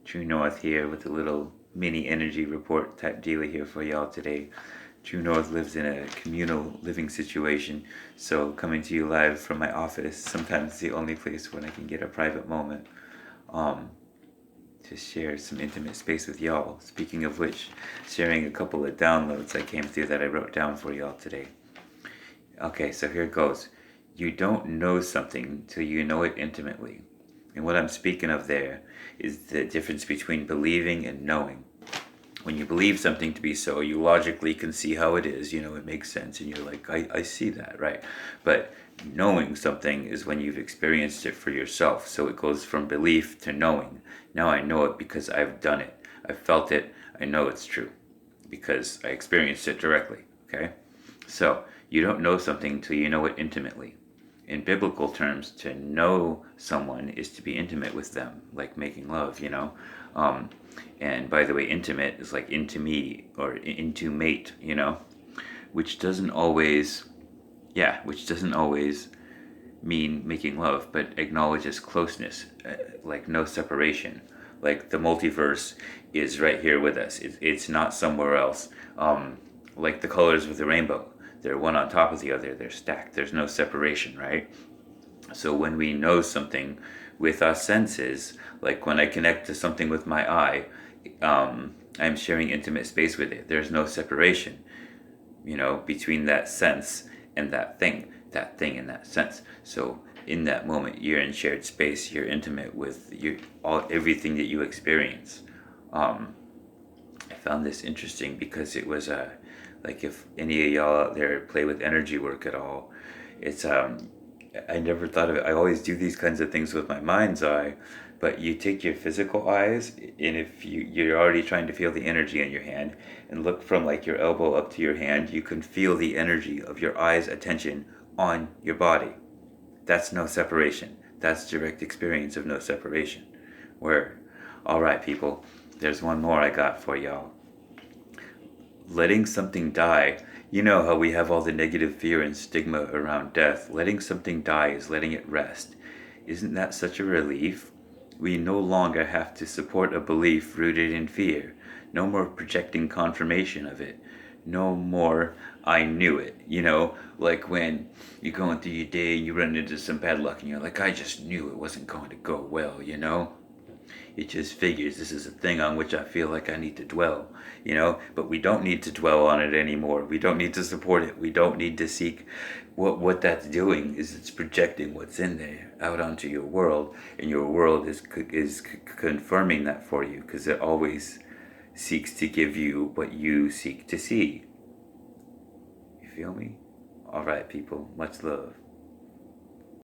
True North here with a little mini energy report type deal here for y'all today. True North lives in a communal living situation, so coming to you live from my office, sometimes the only place when I can get a private moment um, to share some intimate space with y'all. Speaking of which, sharing a couple of downloads I came through that I wrote down for y'all today. Okay, so here it goes. You don't know something till you know it intimately. And what I'm speaking of there is the difference between believing and knowing. When you believe something to be so, you logically can see how it is, it makes sense, and you're like, I see that, right? But knowing something is when you've experienced it for yourself. So it goes from belief to knowing. Now I know it because I've done it. I've felt it. I know it's true because I experienced it directly, okay? So you don't know something until you know it intimately. In biblical terms, to know someone is to be intimate with them, like making love. Um, and by the way, intimate is like into me or into mate, which doesn't always, which doesn't always mean making love, but acknowledges closeness, like no separation. Like the multiverse is right here with us. It's not somewhere else. Like the colors of the rainbow, they're one on top of the other. They're stacked. There's no separation, right? So when we know something with our senses, like when I connect to something with my eye, I'm sharing intimate space with it. There's no separation, between that sense and that thing and that sense. So in that moment, you're in shared space. You're intimate with everything that you experience. Um, I found this interesting because it was like if any of y'all out there play with energy work at all, it's I never thought of it. I always do these kinds of things with my mind's eye, but you take your physical eyes, and if you're already trying to feel the energy in your hand, and look from like your elbow up to your hand, you can feel the energy of your eyes' attention on your body. That's no separation. That's direct experience of no separation. Word. All right, people. There's one more I got for y'all. Letting something die. You know how we have all the negative fear and stigma around death. Letting something die is letting it rest. Isn't that such a relief? We no longer have to support a belief rooted in fear. No more projecting confirmation of it. No more, I knew it. Like when you're going through your day and you run into some bad luck and you're like, I just knew it wasn't going to go well. It just figures this is a thing on which I feel like I need to dwell. But we don't need to dwell on it anymore. We don't need to support it. We don't need to seek. What that's doing is it's projecting what's in there out onto your world, and your world is confirming that for you because it always seeks to give you what you seek to see. You feel me? All right, people. Much love.